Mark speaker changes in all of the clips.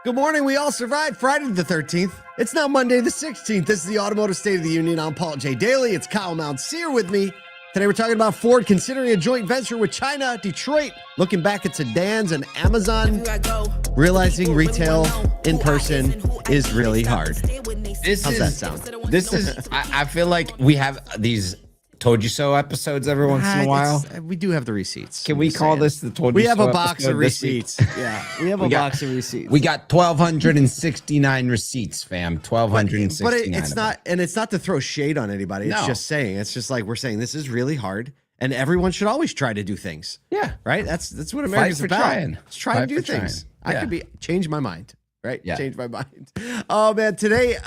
Speaker 1: Good morning. We all survived Friday the 13th. It's now Monday the 16th. This is the Automotive State of the Union. I'm Paul J. Daly. It's Kyle Mountseer with me. Today we're talking about Ford considering a joint venture with China, Detroit, looking back at Sedans and Amazon, realizing retail in person is really hard. How's that sound?
Speaker 2: I feel like we have these Told You So episodes every once in a while.
Speaker 1: We do have the receipts.
Speaker 2: Can we call this the Told You So?
Speaker 1: We have a box of receipts. Yeah, we have a box of receipts.
Speaker 2: We got 1,269 receipts, fam. 1,269.
Speaker 1: But it's not, and it's not to throw shade on anybody. It's just saying, it's just like we're saying this is really hard, and everyone should always try to do things.
Speaker 2: Yeah,
Speaker 1: right. That's what America's about. Let's try to do things.
Speaker 2: Yeah.
Speaker 1: I could change my mind. Right.
Speaker 2: Yeah.
Speaker 1: Change my mind. Oh man, today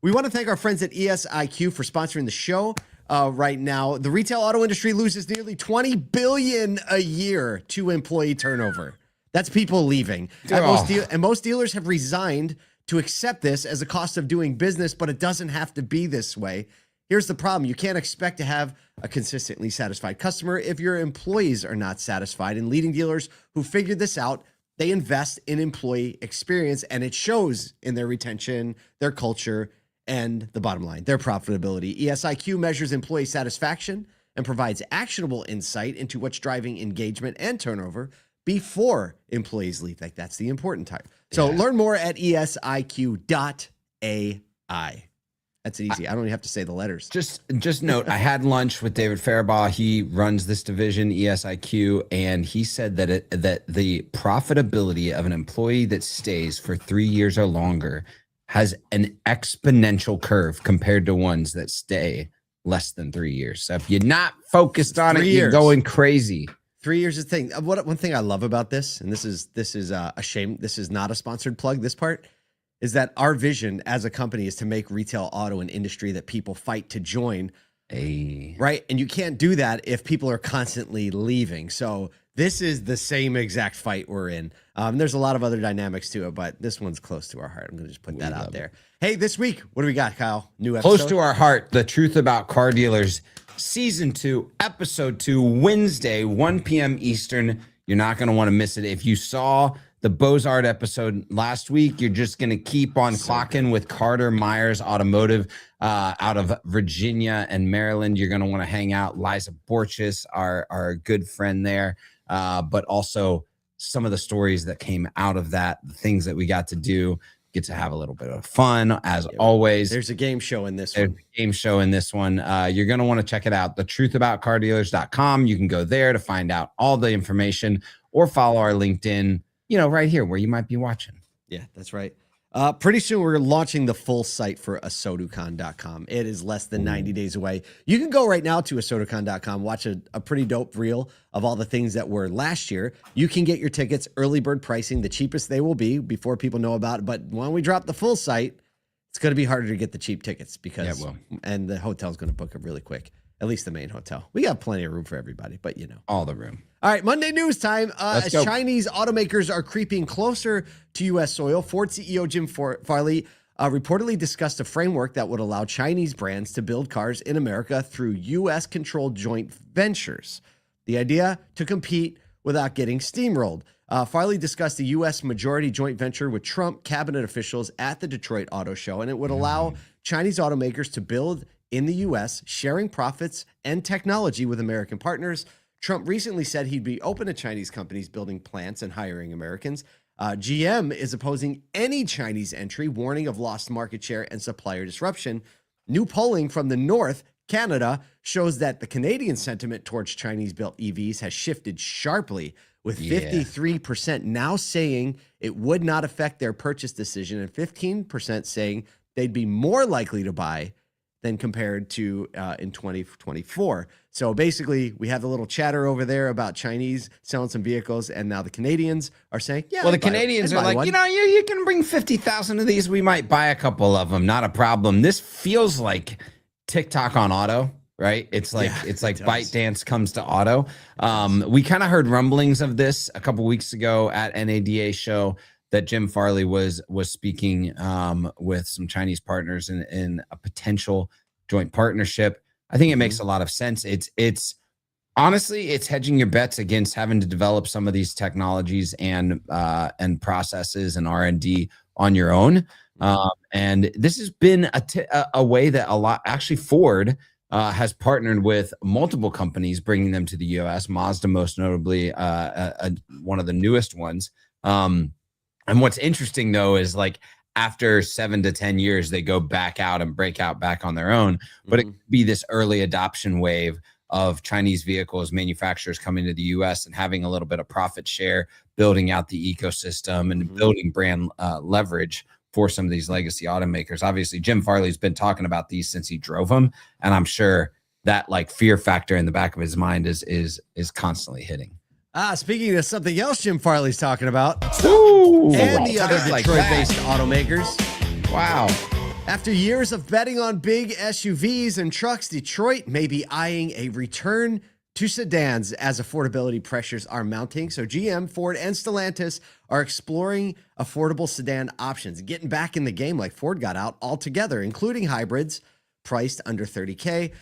Speaker 1: we want to thank our friends at ESIQ for sponsoring the show. Right now, the retail auto industry loses nearly $20 billion a year to employee turnover. That's people leaving. And most dealers have resigned to accept this as a cost of doing business, but it doesn't have to be this way. Here's the problem. You can't expect to have a consistently satisfied customer if your employees are not satisfied. And leading dealers who figured this out, they invest in employee experience, and it shows in their retention, their culture, and the bottom line, their profitability. ESIQ measures employee satisfaction and provides actionable insight into what's driving engagement and turnover before employees leave. Like, that's the important type. So learn more at esiq.ai. That's easy. I don't even have to say the letters.
Speaker 2: Just note, I had lunch with David Faribaugh. He runs this division, ESIQ, and he said that that the profitability of an employee that stays for 3 years or longer has an exponential curve compared to ones that stay less than 3 years. So if you're not focused on it, you're going crazy.
Speaker 1: 3 years is the thing. One thing I love about this, and this is a shame, this is not a sponsored plug, this part, is that our vision as a company is to make retail auto an industry that people fight to join. Right? And you can't do that if people are constantly leaving. So this is the same exact fight we're in. There's a lot of other dynamics to it, but this one's close to our heart. I'm going to just put that out there. Hey, this week, what do we got, Kyle? New episode?
Speaker 2: Close to our heart, The Truth About Car Dealers, Season 2, Episode 2, Wednesday, 1 p.m. Eastern. You're not going to want to miss it. If you saw the Beaux-Art episode last week, you're just going to keep on clocking with Carter Myers Automotive out of Virginia and Maryland. You're going to want to hang out. Liza Borchis, our good friend there, but also some of the stories that came out of that, the things that we got to do, get to have a little bit of fun, as always.
Speaker 1: There's a game show in this
Speaker 2: one. You're going to want to check it out, thetruthaboutcardealers.com. You can go there to find out all the information or follow our LinkedIn, right here where you might be watching.
Speaker 1: Yeah, that's right. Pretty soon we're launching the full site for asoducon.com. It is less than 90 days away. You can go right now to asoducon.com, watch a pretty dope reel of all the things that were last year. You can get your tickets, early bird pricing, the cheapest they will be before people know about it. But when we drop the full site, it's going to be harder to get the cheap tickets because, and the hotel's going to book them really quick. At least the main hotel. We got plenty of room for everybody, but
Speaker 2: all the room.
Speaker 1: All right, Monday news time. As Chinese automakers are creeping closer to U.S. soil, Ford CEO Jim Farley reportedly discussed a framework that would allow Chinese brands to build cars in America through U.S.-controlled joint ventures. The idea to compete without getting steamrolled. Farley discussed the U.S. majority joint venture with Trump cabinet officials at the Detroit Auto Show, and it would allow Chinese automakers to build in the U.S., sharing profits and technology with American partners. Trump recently said he'd be open to Chinese companies building plants and hiring Americans. GM is opposing any Chinese entry, warning of lost market share and supplier disruption. New polling from the North, Canada, shows that the Canadian sentiment towards Chinese-built EVs has shifted sharply, with 53% now saying it would not affect their purchase decision and 15% saying they'd be more likely to buy than compared to in 2024. So basically, we have a little chatter over there about Chinese selling some vehicles, and now the Canadians are saying,
Speaker 2: well, the Canadians are like, you can bring 50,000 of these. We might buy a couple of them. Not a problem. This feels like TikTok on auto, right? It's like ByteDance comes to auto. We kind of heard rumblings of this a couple weeks ago at NADA show that Jim Farley was speaking with some Chinese partners in a potential joint partnership. I think it makes a lot of sense. It's Honestly, it's hedging your bets against having to develop some of these technologies and processes and R&D on your own. And this has been a way that a lot, actually Ford has partnered with multiple companies, bringing them to the U.S. Mazda, most notably, one of the newest ones. And what's interesting though is like after 7 to 10 years, they go back out and break out back on their own. But it could be this early adoption wave of Chinese vehicles manufacturers coming to the US and having a little bit of profit share, building out the ecosystem and building brand leverage for some of these legacy automakers. Obviously, Jim Farley's been talking about these since he drove them. And I'm sure that like fear factor in the back of his mind is constantly hitting.
Speaker 1: Speaking of something else Jim Farley's talking about,
Speaker 2: Ooh,
Speaker 1: and the other Detroit-based automakers.
Speaker 2: Wow.
Speaker 1: After years of betting on big SUVs and trucks, Detroit may be eyeing a return to sedans as affordability pressures are mounting. So GM, Ford, and Stellantis are exploring affordable sedan options, getting back in the game like Ford got out altogether, including hybrids priced under $30K.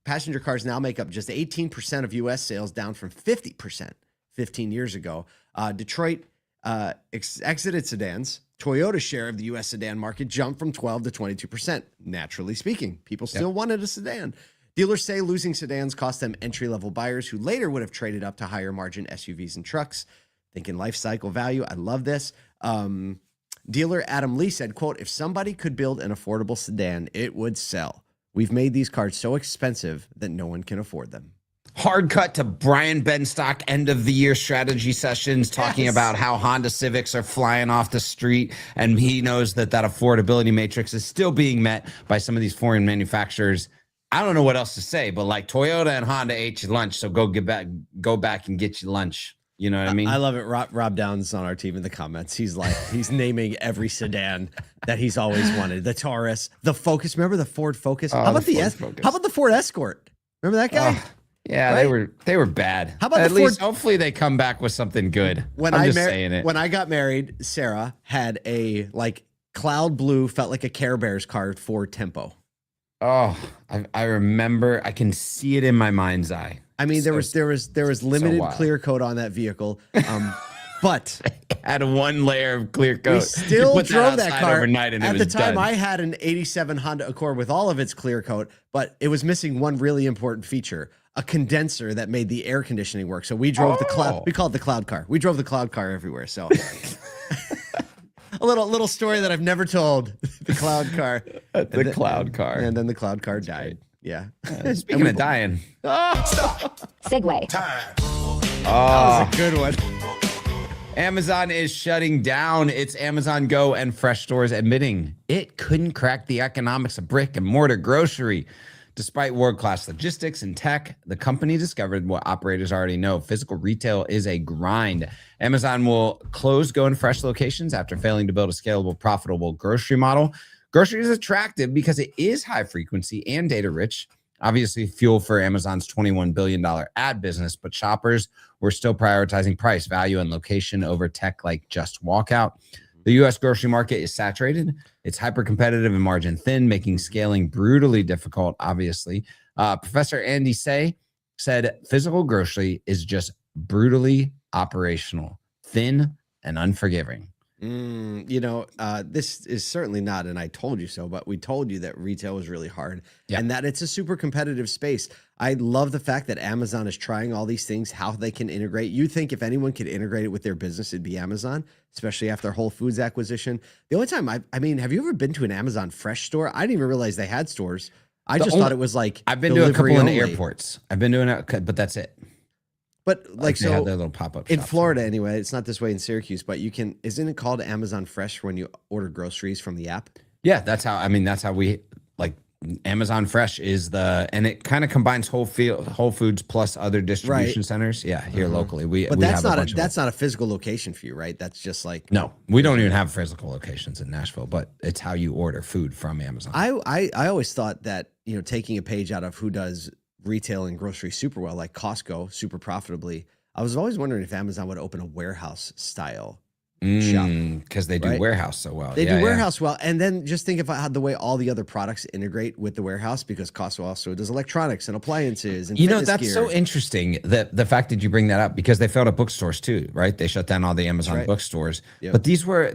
Speaker 1: Passenger cars now make up just 18% of U.S. sales, down from 50% 15 years ago. Detroit exited sedans. Toyota's share of the U.S. sedan market jumped from 12 to 22%. Naturally speaking, people still wanted a sedan. Dealers say losing sedans cost them entry-level buyers who later would have traded up to higher margin SUVs and trucks. Thinking life cycle value. I love this. Dealer Adam Lee said, quote, "If somebody could build an affordable sedan, it would sell. We've made these cars so expensive that no one can afford them."
Speaker 2: Hard cut to Brian Benstock end of the year strategy sessions, talking about how Honda Civics are flying off the street. And he knows that affordability matrix is still being met by some of these foreign manufacturers. I don't know what else to say, but like Toyota and Honda ate your lunch. So go back and get your lunch. You know what I mean?
Speaker 1: I love it. Rob Downs on our team in the comments. He's like, he's naming every sedan that he's always wanted. The Taurus, the Focus. Remember the Ford Focus? How about How about the Ford Escort? Remember that guy?
Speaker 2: Yeah, right? they were bad.
Speaker 1: How about
Speaker 2: at least hopefully they come back with something good.
Speaker 1: When I got married, Sarah had a like cloud blue, felt like a Care Bears card Ford Tempo.
Speaker 2: Oh, I remember. I can see it in my mind's eye.
Speaker 1: I mean, there was limited clear coat on that vehicle, but
Speaker 2: it had one layer of clear coat.
Speaker 1: We still drove that car
Speaker 2: overnight, and
Speaker 1: at the time. I had an '87 Honda Accord with all of its clear coat, but it was missing one really important feature: a condenser that made the air conditioning work. So we drove the cloud. We called it the cloud car. We drove the cloud car everywhere. So a little story that I've never told. The cloud car.
Speaker 2: Cloud car.
Speaker 1: And then the cloud car died. Yeah.
Speaker 2: Speaking of dying.
Speaker 3: Segue.
Speaker 1: That was a good one.
Speaker 2: Amazon is shutting down its Amazon Go and Fresh stores, admitting it couldn't crack the economics of brick and mortar grocery. Despite world-class logistics and tech, the company discovered what operators already know: physical retail is a grind. Amazon will close Go and Fresh locations after failing to build a scalable, profitable grocery model. Grocery is attractive because it is high frequency and data rich. Obviously, fuel for Amazon's $21 billion ad business, but shoppers were still prioritizing price, value, and location over tech like Just Walkout. The U.S. grocery market is saturated. It's hyper-competitive and margin thin, making scaling brutally difficult, obviously. Professor Andy Say said physical grocery is just brutally operational, thin, and unforgiving.
Speaker 1: This is certainly not an I told you so, but we told you that retail was really hard and that it's a super competitive space. I love the fact that Amazon is trying all these things, how they can integrate. You think if anyone could integrate it with their business, it'd be Amazon, especially after Whole Foods acquisition. The only time I mean, have you ever been to an Amazon Fresh store? I didn't even realize they had stores. I just thought it was like
Speaker 2: I've been to a couple in airports. I've been doing it, but that's it.
Speaker 1: But like
Speaker 2: they had their little pop-up
Speaker 1: in Florida anyway, it's not this way in Syracuse, but you can, isn't it called Amazon Fresh when you order groceries from the app?
Speaker 2: Yeah, that's how we like Amazon Fresh and it kind of combines Whole Foods plus other distribution centers. Yeah, here locally.
Speaker 1: But that's not a physical location for you, right? That's just like
Speaker 2: no, we don't even have physical locations in Nashville, but it's how you order food from Amazon.
Speaker 1: I always thought that, taking a page out of who does retail and grocery super well, like Costco, super profitably. I was always wondering if Amazon would open a warehouse style shop.
Speaker 2: Because they do
Speaker 1: right?
Speaker 2: warehouse so well.
Speaker 1: They do warehouse well. And then just think about the way all the other products integrate with the warehouse, because Costco also does electronics and appliances and fitness
Speaker 2: that's
Speaker 1: gear.
Speaker 2: so interesting that the fact that you bring that up, because they failed at bookstores too, right? They shut down all the Amazon bookstores.
Speaker 1: Yep.
Speaker 2: But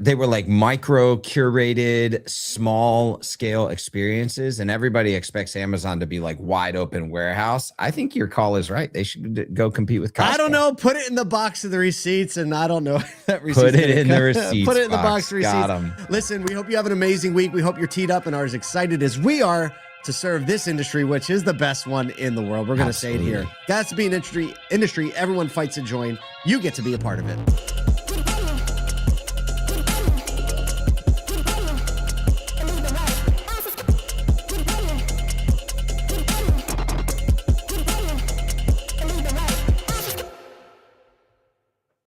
Speaker 2: they were like micro curated, small scale experiences, and everybody expects Amazon to be like wide open warehouse. I think your call is right. They should go compete with Costco.
Speaker 1: I don't know. Put it in the box of the receipts, and I don't know if that receipt.
Speaker 2: Put it in the receipts.
Speaker 1: Put it in the box of receipts.
Speaker 2: Got 'em.
Speaker 1: Listen, we hope you have an amazing week. We hope you're teed up and are as excited as we are to serve this industry, which is the best one in the world. We're going to say it here. That's to be an industry. Everyone fights to join. You get to be a part of it.